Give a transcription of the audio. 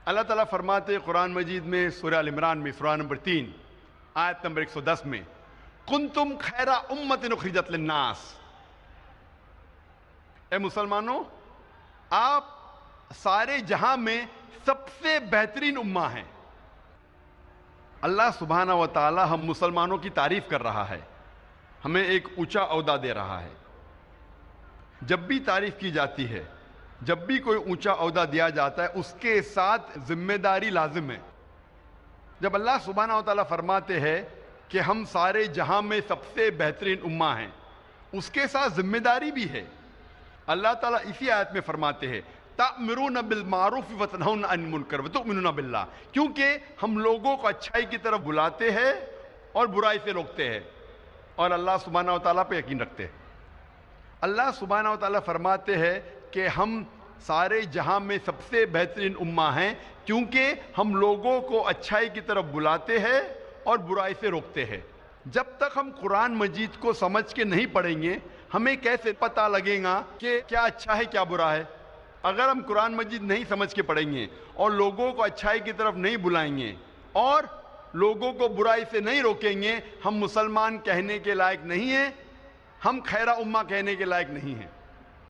اللہ تعالیٰ فرماتے ہیں قرآن مجید میں سورہ ال عمران میں سورہ نمبر 3 آیت نمبر 110 میں کنتم خیر امت اخرجت للناس، اے مسلمانوں آپ سارے جہاں میں سب سے بہترین امہ ہیں۔ اللہ سبحانہ و تعالی ہم مسلمانوں کی تعریف کر رہا ہے، ہمیں ایک اونچا عہدہ دے رہا ہے۔ جب بھی تعریف کی جاتی ہے، جب بھی کوئی اونچا عہدہ دیا جاتا ہے، اس کے ساتھ ذمہ داری لازم ہے۔ جب اللہ سبحانہ و تعالیٰ فرماتے ہیں کہ ہم سارے جہاں میں سب سے بہترین امہ ہیں، اس کے ساتھ ذمہ داری بھی ہے۔ اللہ تعالیٰ اسی آیت میں فرماتے ہیں تأمرون بالمعروف وتنہون عن المنکر وتؤمنون باللہ، کیونکہ ہم لوگوں کو اچھائی کی طرف بلاتے ہیں اور برائی سے روکتے ہیں اور اللہ سبحانہ و تعالیٰ پہ یقین رکھتے ہیں۔ اللہ سبحانہ و تعالیٰ فرماتے ہیں کہ ہم سارے جہاں میں سب سے بہترین امہ ہیں کیونکہ ہم لوگوں کو اچھائی کی طرف بلاتے ہیں اور برائی سے روکتے ہیں۔ جب تک ہم قرآن مجید کو سمجھ کے نہیں پڑھیں گے، ہمیں کیسے پتہ لگے گا کہ کیا اچھا ہے کیا برا ہے؟ اگر ہم قرآن مجید نہیں سمجھ کے پڑھیں گے اور لوگوں کو اچھائی کی طرف نہیں بلائیں گے اور لوگوں کو برائی سے نہیں روکیں گے، ہم مسلمان کہنے کے لائق نہیں ہیں، ہم خیرہ امہ کہنے کے لائق نہیں ہیں۔